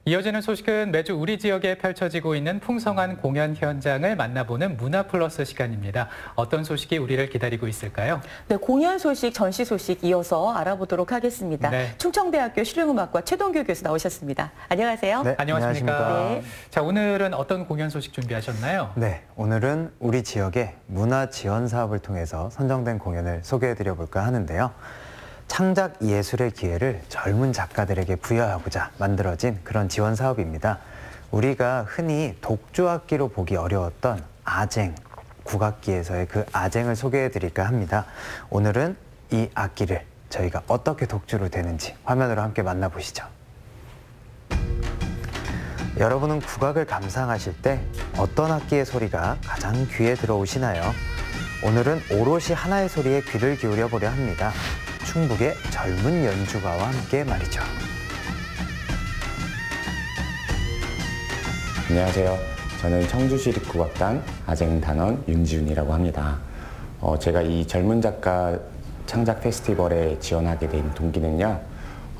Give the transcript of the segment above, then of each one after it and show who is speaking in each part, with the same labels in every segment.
Speaker 1: 이어지는 소식은 매주 우리 지역에 펼쳐지고 있는 풍성한 공연 현장을 만나보는 문화플러스 시간입니다. 어떤 소식이 우리를 기다리고 있을까요?
Speaker 2: 네, 공연 소식, 전시 소식 이어서 알아보도록 하겠습니다.
Speaker 1: 네.
Speaker 2: 충청대학교 실용음악과 최동규 교수 나오셨습니다. 안녕하세요.
Speaker 1: 네, 안녕하십니까.
Speaker 2: 네.
Speaker 1: 자, 오늘은 어떤 공연 소식 준비하셨나요?
Speaker 3: 네, 오늘은 우리 지역의 문화 지원 사업을 통해서 선정된 공연을 소개해드려 볼까 하는데요. 창작 예술의 기회를 젊은 작가들에게 부여하고자 만들어진 그런 지원 사업입니다. 우리가 흔히 독주악기로 보기 어려웠던 아쟁, 국악기에서의 그 아쟁을 소개해 드릴까 합니다. 오늘은 이 악기를 저희가 어떻게 독주로 되는지 화면으로 함께 만나보시죠. 여러분은 국악을 감상하실 때 어떤 악기의 소리가 가장 귀에 들어오시나요? 오늘은 오롯이 하나의 소리에 귀를 기울여 보려 합니다. 충북의 젊은 연주가와 함께 말이죠.
Speaker 4: 안녕하세요. 저는 청주시립국악단 아쟁단원 윤지훈이라고 합니다. 제가 이 젊은 작가 창작 페스티벌에 지원하게 된 동기는요.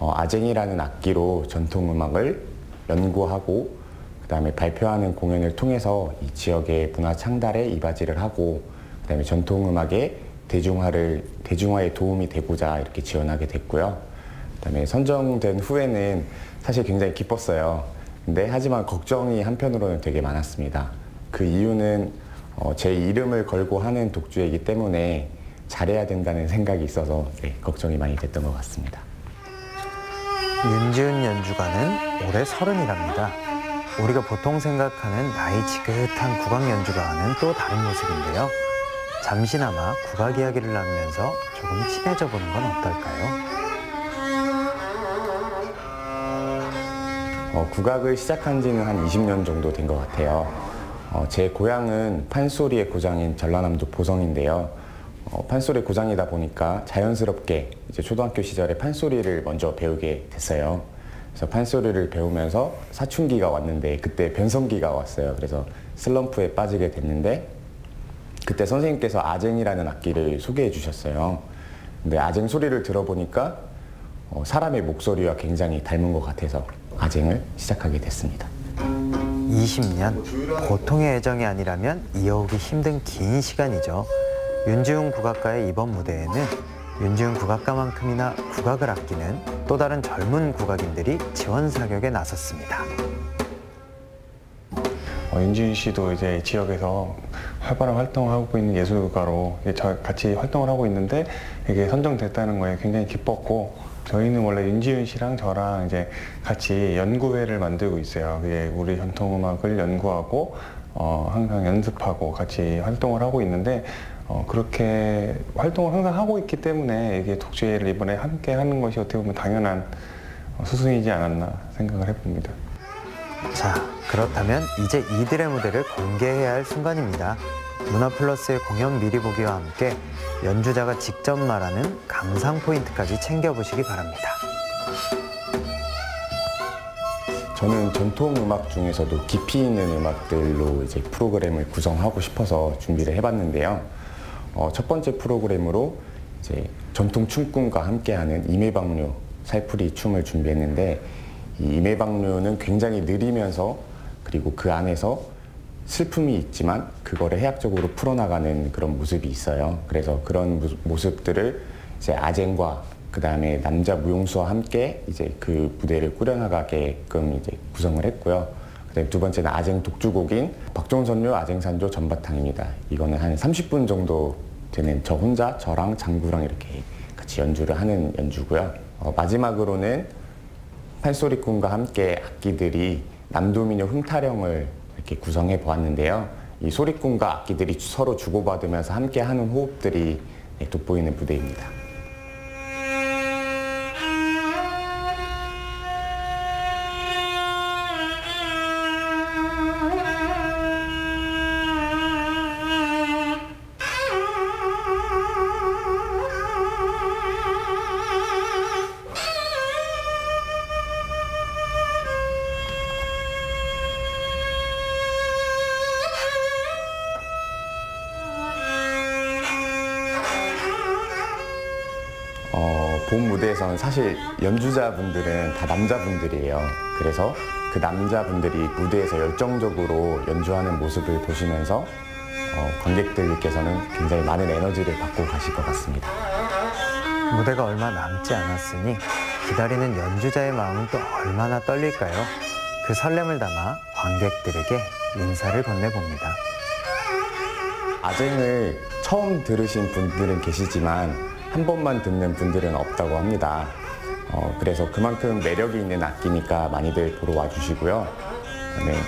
Speaker 4: 아쟁이라는 악기로 전통음악을 연구하고 그다음에 발표하는 공연을 통해서 이 지역의 문화 창달에 이바지를 하고 그다음에 전통음악의 대중화에 도움이 되고자 이렇게 지원하게 됐고요. 그다음에 선정된 후에는 사실 굉장히 기뻤어요. 근데 하지만 걱정이 한편으로는 되게 많았습니다. 그 이유는 제 이름을 걸고 하는 독주이기 때문에 잘해야 된다는 생각이 있어서 걱정이 많이 됐던 것 같습니다.
Speaker 3: 윤지훈 연주가는 올해 30이랍니다. 우리가 보통 생각하는 나이 지긋한 국악 연주가와는 또 다른 모습인데요. 잠시나마 국악 이야기를 나누면서 조금 친해져 보는 건 어떨까요?
Speaker 4: 국악을 시작한 지는 한 20년 정도 된 것 같아요. 제 고향은 판소리의 고장인 전라남도 보성인데요. 판소리 고장이다 보니까 자연스럽게 이제 초등학교 시절에 판소리를 먼저 배우게 됐어요. 그래서 판소리를 배우면서 사춘기가 왔는데 그때 변성기가 왔어요. 그래서 슬럼프에 빠지게 됐는데 그때 선생님께서 아쟁이라는 악기를 소개해 주셨어요. 근데 아쟁 소리를 들어보니까 사람의 목소리와 굉장히 닮은 것 같아서 아쟁을 시작하게 됐습니다.
Speaker 3: 20년, 보통의 애정이 아니라면 이어오기 힘든 긴 시간이죠. 윤지훈 국악가의 이번 무대에는 윤지훈 국악가만큼이나 국악을 아끼는 또 다른 젊은 국악인들이 지원 사격에 나섰습니다.
Speaker 5: 윤지훈 씨도 이제 지역에서 활발한 활동을 하고 있는 예술가로 같이 활동을 하고 있는데 이게 선정됐다는 거에 굉장히 기뻤고, 저희는 원래 윤지훈 씨랑 저랑 이제 같이 연구회를 만들고 있어요. 그게 우리 전통음악을 연구하고 항상 연습하고 같이 활동을 하고 있는데 그렇게 활동을 항상 하고 있기 때문에 이게 독주회를 이번에 함께 하는 것이 어떻게 보면 당연한 수순이지 않았나 생각을 해봅니다.
Speaker 3: 자, 그렇다면 이제 이들의 무대를 공개해야 할 순간입니다. 문화플러스의 공연 미리 보기와 함께 연주자가 직접 말하는 감상 포인트까지 챙겨보시기 바랍니다.
Speaker 4: 저는 전통음악 중에서도 깊이 있는 음악들로 이제 프로그램을 구성하고 싶어서 준비를 해봤는데요. 첫 번째 프로그램으로 이제 전통 춤꾼과 함께하는 임해방류 살풀이 춤을 준비했는데, 이 임해방류는 굉장히 느리면서 그리고 그 안에서 슬픔이 있지만 그거를 해학적으로 풀어나가는 그런 모습이 있어요. 그래서 그런 모습들을 이제 아쟁과 그 다음에 남자 무용수와 함께 이제 그 무대를 꾸려나가게끔 이제 구성을 했고요. 그다음에 두 번째는 아쟁 독주곡인 박종선료 아쟁산조 전바탕입니다. 이거는 한 30분 정도 되는 저 혼자 저랑 장구랑 이렇게 같이 연주를 하는 연주고요. 마지막으로는 판소리꾼과 함께 악기들이 남도민요 흥타령을 이렇게 구성해 보았는데요. 이 소리꾼과 악기들이 서로 주고받으면서 함께하는 호흡들이 돋보이는 무대입니다. 본 무대에서는 사실 연주자분들은 다 남자분들이에요. 그래서 그 남자분들이 무대에서 열정적으로 연주하는 모습을 보시면서 관객들께서는 굉장히 많은 에너지를 받고 가실 것 같습니다.
Speaker 3: 무대가 얼마 남지 않았으니 기다리는 연주자의 마음은 또 얼마나 떨릴까요? 그 설렘을 담아 관객들에게 인사를 건네봅니다.
Speaker 4: 아쟁을 처음 들으신 분들은 계시지만 한 번만 듣는 분들은 없다고 합니다. 그래서 그만큼 매력이 있는 악기니까 많이들 보러 와주시고요. 그다음에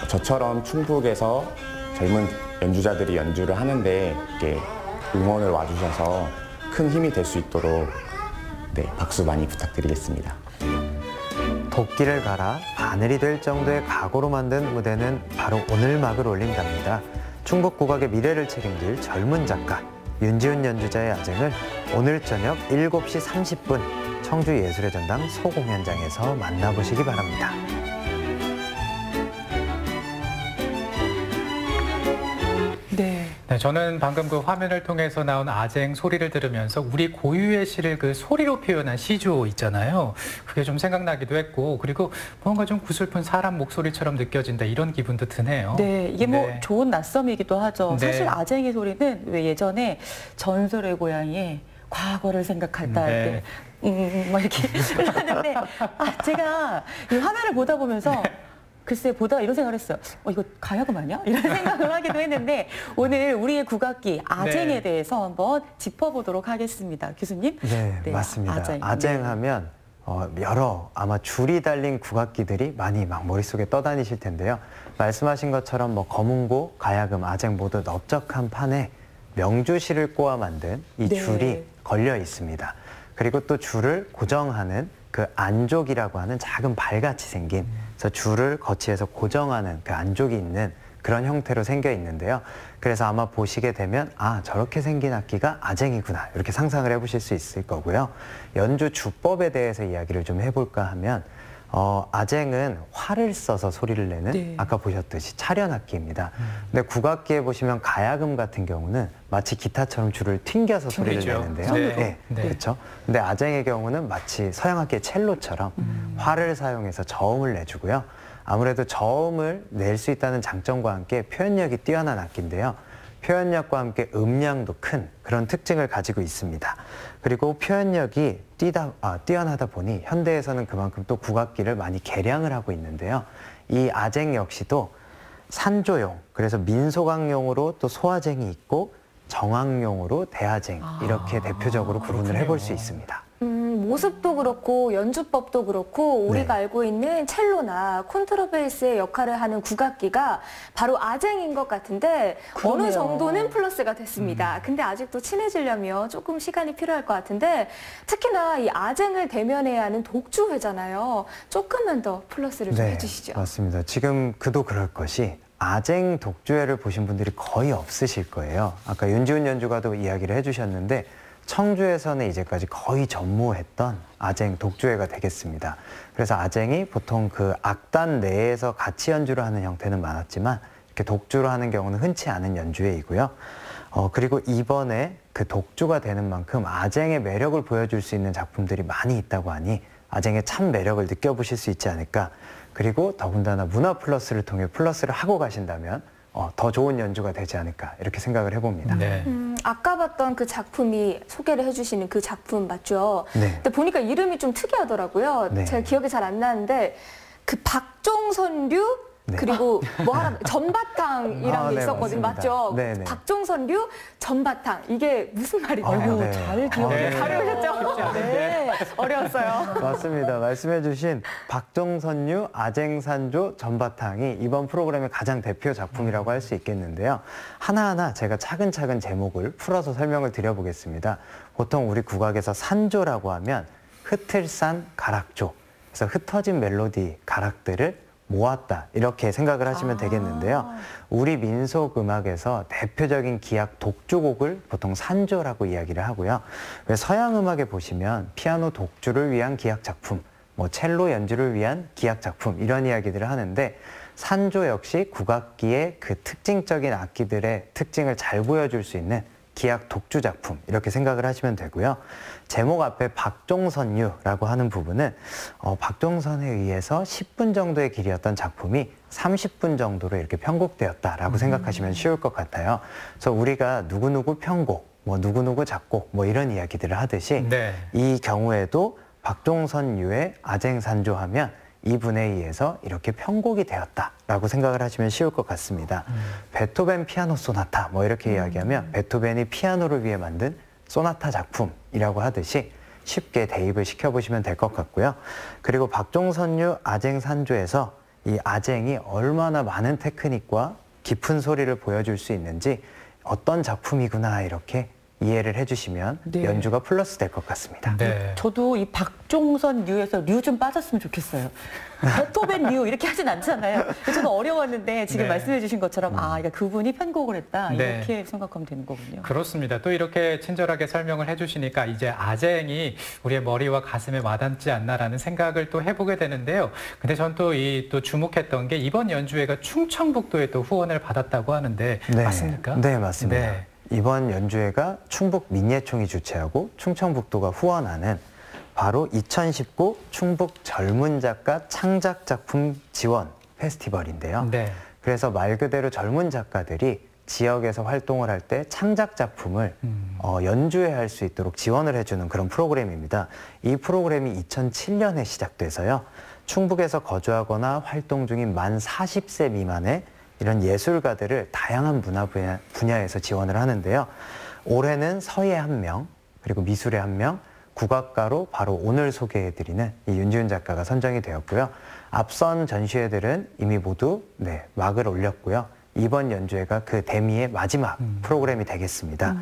Speaker 4: 저처럼 충북에서 젊은 연주자들이 연주를 하는데 이렇게 응원을 와주셔서 큰 힘이 될 수 있도록 박수 많이 부탁드리겠습니다.
Speaker 3: 도끼를 갈아 바늘이 될 정도의 각오로 만든 무대는 바로 오늘 막을 올린답니다. 충북 국악의 미래를 책임질 젊은 작가 윤지훈 연주자의 아쟁을 오늘 저녁 7시 30분 청주예술의 전당 소공연장에서 만나보시기 바랍니다.
Speaker 1: 네, 저는 방금 그 화면을 통해서 나온 아쟁 소리를 들으면서 우리 고유의 시를 그 소리로 표현한 시조 있잖아요. 그게 좀 생각나기도 했고, 그리고 뭔가 좀 구슬픈 사람 목소리처럼 느껴진다 이런 기분도 드네요.
Speaker 2: 네, 이게 뭐 좋은 낯섦이기도 하죠.
Speaker 1: 네.
Speaker 2: 사실 아쟁이 소리는 왜 예전에 전설의 고향의 과거를 생각할 때 막 이렇게 하는데 제가 이 화면을 보다 보면서 글쎄 보다가 이런 생각을 했어요. 이거 가야금 아니야? 이런 생각을 하기도 했는데 오늘 우리의 국악기 아쟁에 대해서 한번 짚어보도록 하겠습니다. 교수님.
Speaker 3: 네, 맞습니다. 아쟁하면 여러 아마 줄이 달린 국악기들이 많이 막 머릿속에 떠다니실 텐데요. 말씀하신 것처럼 뭐 검은고, 가야금, 아쟁 모두 넓적한 판에 명주실을 꼬아 만든 이 줄이 걸려 있습니다. 그리고 또 줄을 고정하는 그 안족이라고 하는 작은 발같이 생긴 그래서 줄을 거치해서 고정하는 그 안족이 있는 그런 형태로 생겨 있는데요. 그래서 아마 보시게 되면 저렇게 생긴 악기가 아쟁이구나 이렇게 상상을 해보실 수 있을 거고요. 연주 주법에 대해서 이야기를 좀 해볼까 하면 아쟁은 활을 써서 소리를 내는 아까 보셨듯이 차련악기입니다. 근데 국악기에 보시면 가야금 같은 경우는 마치 기타처럼 줄을 튕겨서 소리를 내는데요. 그렇죠. 근데 아쟁의 경우는 마치 서양악기의 첼로처럼 활을 사용해서 저음을 내주고요. 아무래도 저음을 낼 수 있다는 장점과 함께 표현력이 뛰어난 악기인데요. 표현력과 함께 음량도 큰 그런 특징을 가지고 있습니다. 그리고 표현력이 뛰어나다 보니 현대에서는 그만큼 또 국악기를 많이 개량을 하고 있는데요. 이 아쟁 역시도 산조용, 그래서 민소강용으로 또 소아쟁이 있고 정악용으로 대아쟁 이렇게 대표적으로 구분을 해볼 수 있습니다.
Speaker 6: 모습도 그렇고 연주법도 그렇고 우리가 알고 있는 첼로나 콘트라베이스의 역할을 하는 국악기가 바로 아쟁인 것 같은데
Speaker 2: 그러네요.
Speaker 6: 어느 정도는 플러스가 됐습니다. 근데 아직도 친해지려면 조금 시간이 필요할 것 같은데 특히나 이 아쟁을 대면해야 하는 독주회잖아요. 조금만 더 플러스를 좀 해주시죠.
Speaker 3: 맞습니다. 지금 그도 그럴 것이 아쟁 독주회를 보신 분들이 거의 없으실 거예요. 아까 윤지훈 연주가도 이야기를 해주셨는데 청주에서는 이제까지 거의 전무했던 아쟁 독주회가 되겠습니다. 그래서 아쟁이 보통 그 악단 내에서 같이 연주를 하는 형태는 많았지만 이렇게 독주로 하는 경우는 흔치 않은 연주회이고요. 그리고 이번에 그 독주가 되는 만큼 아쟁의 매력을 보여줄 수 있는 작품들이 많이 있다고 하니 아쟁의 참 매력을 느껴보실 수 있지 않을까. 그리고 더군다나 문화 플러스를 통해 플러스를 하고 가신다면 더 좋은 연주가 되지 않을까 이렇게 생각을 해봅니다.
Speaker 6: 아까 봤던 그 작품이 소개를 해주시는 그 작품 맞죠?
Speaker 3: 네.
Speaker 6: 근데 보니까 이름이 좀 특이하더라고요. 제가 기억이 잘 안 나는데 그 박종선류 그리고 뭐 하나 전바탕이라는 게 있었거든요. 맞죠? 박종선류 전바탕 이게 무슨 말인가요?
Speaker 2: 잘 기억해.
Speaker 6: 잘 외우셨죠? 네. 어려웠어요.
Speaker 3: 맞습니다. 말씀해주신 박종선류 아쟁산조 전바탕이 이번 프로그램의 가장 대표 작품이라고 할 수 있겠는데요. 하나하나 제가 차근차근 제목을 풀어서 설명을 드려보겠습니다. 보통 우리 국악에서 산조라고 하면 흩을산 가락조, 그래서 흩어진 멜로디 가락들을 모았다 이렇게 생각을 하시면 되겠는데요. 우리 민속 음악에서 대표적인 기악 독주곡을 보통 산조라고 이야기를 하고요. 왜 서양 음악에 보시면 피아노 독주를 위한 기악 작품, 뭐 첼로 연주를 위한 기악 작품 이런 이야기들을 하는데 산조 역시 국악기의 그 특징적인 악기들의 특징을 잘 보여줄 수 있는 기악 독주 작품 이렇게 생각을 하시면 되고요. 제목 앞에 박종선유라고 하는 부분은 박종선에 의해서 10분 정도의 길이었던 작품이 30분 정도로 이렇게 편곡되었다라고 생각하시면 쉬울 것 같아요. 그래서 우리가 누구누구 편곡, 뭐 누구누구 작곡, 뭐 이런 이야기들을 하듯이
Speaker 1: 네.
Speaker 3: 이 경우에도 박종선유의 아쟁산조하면 이분에 의해서 이렇게 편곡이 되었다라고 생각을 하시면 쉬울 것 같습니다. 베토벤 피아노 소나타 뭐 이렇게 이야기하면 베토벤이 피아노를 위해 만든 소나타 작품이라고 하듯이 쉽게 대입을 시켜보시면 될 것 같고요. 그리고 박종선유 아쟁산조에서 이 아쟁이 얼마나 많은 테크닉과 깊은 소리를 보여줄 수 있는지 어떤 작품이구나 이렇게 이해를 해주시면
Speaker 2: 네.
Speaker 3: 연주가 플러스 될 것 같습니다.
Speaker 1: 네.
Speaker 2: 저도 이 박종선 류에서 류 좀 빠졌으면 좋겠어요. 베토벤 류 이렇게 하진 않잖아요. 저는 어려웠는데 지금
Speaker 1: 네. 말씀해
Speaker 2: 주신 것처럼 그러니까 그분이 편곡을 했다
Speaker 1: 네.
Speaker 2: 이렇게 생각하면 되는 거군요.
Speaker 1: 그렇습니다. 또 이렇게 친절하게 설명을 해주시니까 이제 아쟁이 우리의 머리와 가슴에 와닿지 않나라는 생각을 또 해보게 되는데요. 근데 전 또 또 주목했던 게 이번 연주회가 충청북도에 또 후원을 받았다고 하는데
Speaker 3: 네.
Speaker 1: 맞습니까?
Speaker 3: 네, 맞습니다.
Speaker 1: 네.
Speaker 3: 이번 연주회가 충북 민예총이 주최하고 충청북도가 후원하는 바로 2019 충북 젊은 작가 창작 작품 지원 페스티벌인데요.
Speaker 1: 네.
Speaker 3: 그래서 말 그대로 젊은 작가들이 지역에서 활동을 할 때 창작 작품을 연주회 할 수 있도록 지원을 해주는 그런 프로그램입니다. 이 프로그램이 2007년에 시작돼서요. 충북에서 거주하거나 활동 중인 만 40세 미만의 이런 예술가들을 다양한 문화 분야에서 지원을 하는데요. 올해는 서예 1명, 그리고 미술의 1명, 국악가로 바로 오늘 소개해드리는 이 윤지훈 작가가 선정이 되었고요. 앞선 전시회들은 이미 모두 막을 올렸고요. 이번 연주회가 그 대미의 마지막 프로그램이 되겠습니다.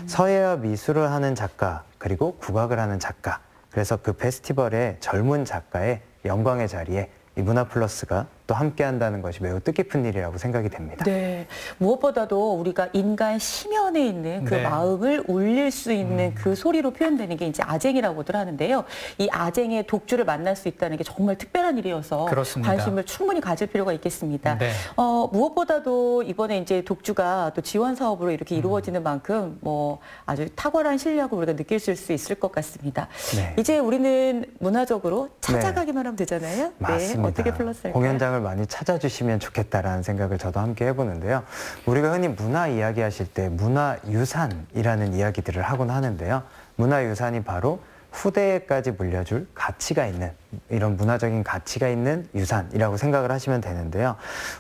Speaker 3: 서예와 미술을 하는 작가, 그리고 국악을 하는 작가, 그래서 그 페스티벌의 젊은 작가의 영광의 자리에 이 문화플러스가 또 함께 한다는 것이 매우 뜻깊은 일이라고 생각이 됩니다.
Speaker 2: 네. 무엇보다도 우리가 인간 심연에 있는 그
Speaker 1: 네.
Speaker 2: 마음을 울릴 수 있는 그 소리로 표현되는 게 이제 아쟁이라고들 하는데요. 이 아쟁의 독주를 만날 수 있다는 게 정말 특별한 일이어서
Speaker 1: 그렇습니다.
Speaker 2: 관심을 충분히 가질 필요가 있겠습니다.
Speaker 1: 네.
Speaker 2: 무엇보다도 이번에 이제 독주가 또 지원 사업으로 이렇게 이루어지는 만큼 뭐 아주 탁월한 실력을 우리가 느낄 수 있을 것 같습니다.
Speaker 3: 네.
Speaker 2: 이제 우리는 문화적으로 찾아가기만 하면 되잖아요.
Speaker 3: 맞습니다.
Speaker 2: 네. 어떻게 플러스할까요?
Speaker 3: 공연장을 많이 찾아주시면 좋겠다라는 생각을 저도 함께 해보는데요. 우리가 흔히 문화 이야기하실 때 문화유산이라는 이야기들을 하곤 하는데요. 문화유산이 바로 후대에까지 물려줄 가치가 있는 이런 문화적인 가치가 있는 유산이라고 생각을 하시면 되는데요.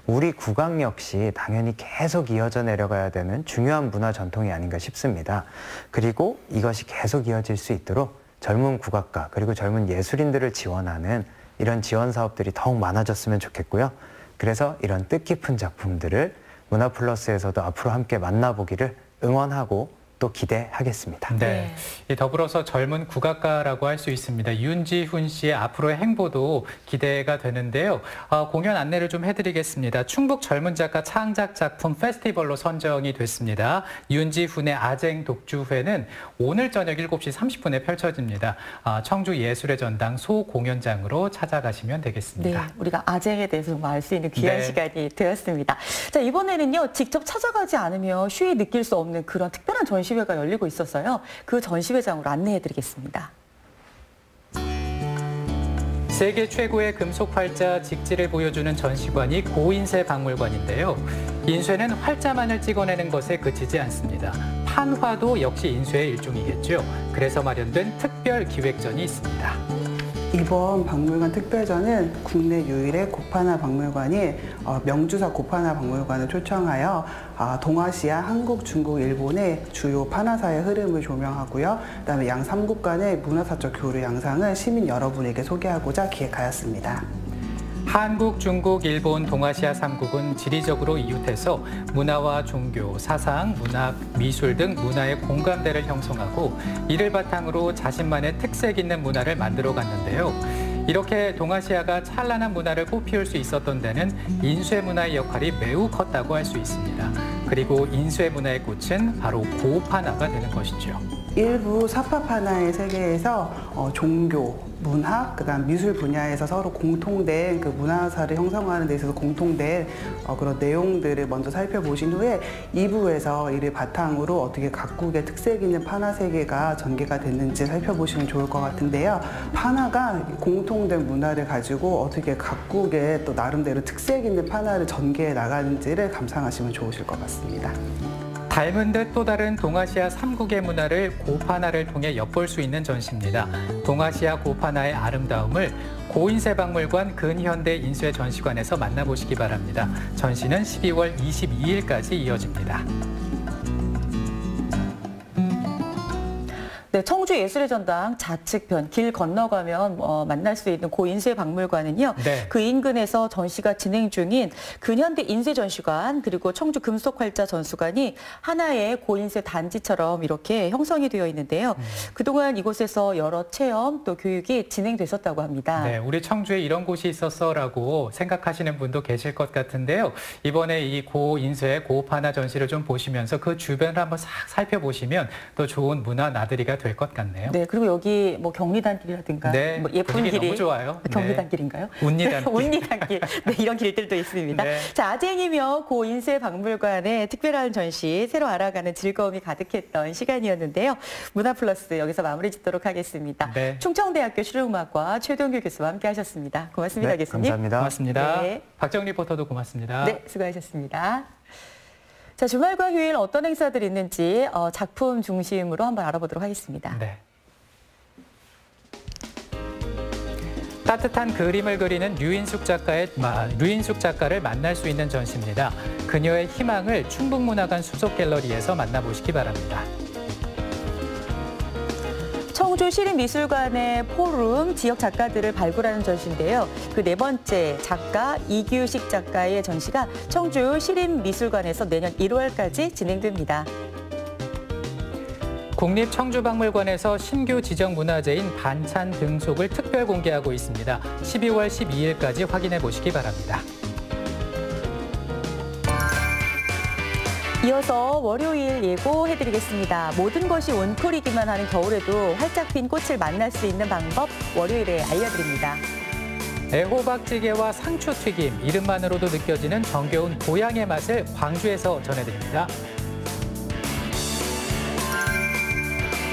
Speaker 3: 우리 국악 역시 당연히 계속 이어져 내려가야 되는 중요한 문화 전통이 아닌가 싶습니다. 그리고 이것이 계속 이어질 수 있도록 젊은 국악가 그리고 젊은 예술인들을 지원하는 이런 지원 사업들이 더욱 많아졌으면 좋겠고요. 그래서 이런 뜻깊은 작품들을 문화플러스에서도 앞으로 함께 만나보기를 응원하고 또 기대하겠습니다.
Speaker 1: 네. 더불어서 젊은 국악가라고 할 수 있습니다. 윤지훈 씨의 앞으로의 행보도 기대가 되는데요. 공연 안내를 좀 해드리겠습니다. 충북 젊은 작가 창작 작품 페스티벌로 선정이 됐습니다. 윤지훈의 아쟁 독주회는 오늘 저녁 7시 30분에 펼쳐집니다. 청주 예술의 전당 소공연장으로 찾아가시면 되겠습니다.
Speaker 2: 네, 우리가 아쟁에 대해서 알 수 있는 귀한 시간이 되었습니다. 자, 이번에는요, 직접 찾아가지 않으면 쉬이 느낄 수 없는 그런 특별한 전시회가 열리고 있어서요. 그 전시회장으로 안내해드리겠습니다.
Speaker 1: 세계 최고의 금속 활자 직지를 보여주는 전시관이 고인쇄 박물관인데요. 인쇄는 활자만을 찍어내는 것에 그치지 않습니다. 판화도 역시 인쇄의 일종이겠죠. 그래서 마련된 특별 기획전이 있습니다.
Speaker 7: 이번 박물관 특별전은 국내 유일의 고판화 박물관인 명주사 고판화 박물관을 초청하여 동아시아, 한국, 중국, 일본의 주요 판화사의 흐름을 조명하고요. 그다음에 양 3국 간의 문화사적 교류 양상을 시민 여러분에게 소개하고자 기획하였습니다.
Speaker 1: 한국, 중국, 일본, 동아시아 3국은 지리적으로 이웃해서 문화와 종교, 사상, 문학, 미술 등 문화의 공감대를 형성하고 이를 바탕으로 자신만의 특색 있는 문화를 만들어 갔는데요. 이렇게 동아시아가 찬란한 문화를 꽃피울 수 있었던 데는 인쇄 문화의 역할이 매우 컸다고 할 수 있습니다. 그리고 인쇄 문화의 꽃은 바로 고판화가 되는 것이죠.
Speaker 7: 일부 사파파나의 세계에서 종교, 문학, 그다음 미술 분야에서 서로 공통된 그 문화사를 형성하는 데 있어서 공통된 그런 내용들을 먼저 살펴보신 후에 2부에서 이를 바탕으로 어떻게 각국의 특색 있는 파나 세계가 전개가 됐는지 살펴보시면 좋을 것 같은데요. 파나가 공통된 문화를 가지고 어떻게 각국의 또 나름대로 특색 있는 파나를 전개해 나가는지를 감상하시면 좋으실 것 같습니다.
Speaker 1: 닮은 듯 또 다른 동아시아 3국의 문화를 고파나를 통해 엿볼 수 있는 전시입니다. 동아시아 고파나의 아름다움을 고인쇄박물관 근현대 인쇄 전시관에서 만나보시기 바랍니다. 전시는 12월 22일까지 이어집니다.
Speaker 2: 네, 청주 예술의 전당 좌측편 길 건너가면 만날 수 있는 고인쇄 박물관은요.
Speaker 1: 네.
Speaker 2: 그 인근에서 전시가 진행 중인 근현대 인쇄 전시관 그리고 청주 금속활자 전수관이 하나의 고인쇄 단지처럼 이렇게 형성이 되어 있는데요. 그동안 이곳에서 여러 체험 또 교육이 진행됐었다고 합니다.
Speaker 1: 네, 우리 청주에 이런 곳이 있었어라고 생각하시는 분도 계실 것 같은데요. 이번에 이 고인쇄 고파나 전시를 좀 보시면서 그 주변을 한번 싹 살펴보시면 또 좋은 문화 나들이가 될 것 같네요.
Speaker 2: 네, 그리고 여기 뭐 경리단길이라든가
Speaker 1: 네,
Speaker 2: 뭐 예쁜 길이
Speaker 1: 너무 좋아요.
Speaker 2: 경리단길인가요?
Speaker 1: 운리단길.
Speaker 2: 운리단길. 네, 이런 길들도 있습니다.
Speaker 1: 네.
Speaker 2: 자, 아쟁이며 고인쇄 박물관의 특별한 전시 새로 알아가는 즐거움이 가득했던 시간이었는데요. 문화플러스 여기서 마무리 짓도록 하겠습니다.
Speaker 1: 네.
Speaker 2: 충청대학교 실용음악과 최동규 교수와 함께하셨습니다. 고맙습니다,
Speaker 3: 네,
Speaker 2: 교수님.
Speaker 3: 감사합니다.
Speaker 1: 고맙습니다.
Speaker 2: 네.
Speaker 1: 박정 리포터도 고맙습니다.
Speaker 2: 네, 수고하셨습니다. 자, 주말과 휴일 어떤 행사들이 있는지 작품 중심으로 한번 알아보도록 하겠습니다.
Speaker 1: 네. 따뜻한 그림을 그리는 류인숙 작가를 만날 수 있는 전시입니다. 그녀의 희망을 충북문화관 수속갤러리에서 만나보시기 바랍니다.
Speaker 2: 청주 시립미술관의 포럼 지역 작가들을 발굴하는 전시인데요. 그 네 번째 작가 이규식 작가의 전시가 청주 시립미술관에서 내년 1월까지 진행됩니다.
Speaker 1: 국립청주박물관에서 신규 지정문화재인 반찬 등속을 특별 공개하고 있습니다. 12월 12일까지 확인해 보시기 바랍니다.
Speaker 2: 이어서 월요일 예고해드리겠습니다. 모든 것이 웅크리기만 하는 겨울에도 활짝 핀 꽃을 만날 수 있는 방법 월요일에 알려드립니다.
Speaker 1: 애호박찌개와 상추튀김, 이름만으로도 느껴지는 정겨운 고향의 맛을 광주에서 전해드립니다.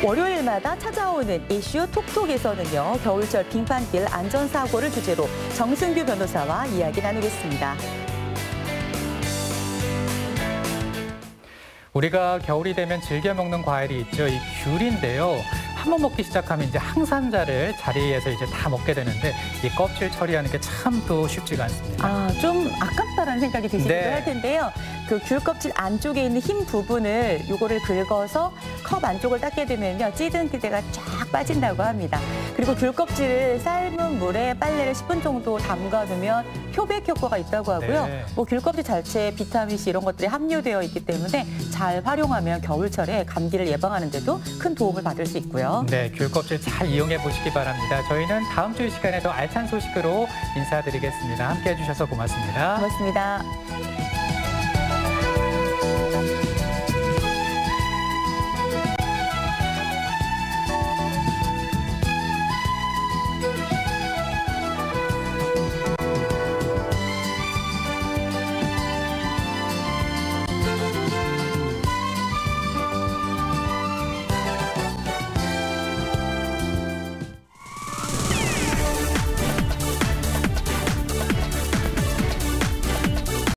Speaker 2: 월요일마다 찾아오는 이슈 톡톡에서는요. 겨울철 빙판길 안전사고를 주제로 정승규 변호사와 이야기 나누겠습니다.
Speaker 1: 우리가 겨울이 되면 즐겨 먹는 과일이 있죠. 이 귤인데요. 한번 먹기 시작하면 이제 항산자를 자리에서 이제 다 먹게 되는데 이 껍질 처리하는 게 참 또 쉽지가 않습니다.
Speaker 2: 좀 아깝다라는 생각이 드시기도
Speaker 1: 네.
Speaker 2: 할 텐데요. 그 귤 껍질 안쪽에 있는 흰 부분을 요거를 긁어서 컵 안쪽을 닦게 되면요. 찌든 기대가 쫙 빠진다고 합니다. 그리고 귤 껍질을 삶은 물에 빨래를 10분 정도 담가 두면 표백 효과가 있다고 하고요.
Speaker 1: 네.
Speaker 2: 뭐 귤 껍질 자체에 비타민C 이런 것들이 함유되어 있기 때문에 잘 활용하면 겨울철에 감기를 예방하는 데도 큰 도움을 받을 수 있고요.
Speaker 1: 네, 귤 껍질 잘 이용해 보시기 바랍니다. 저희는 다음 주 이 시간에 더 알찬 소식으로 인사드리겠습니다. 함께해 주셔서 고맙습니다.
Speaker 2: 고맙습니다.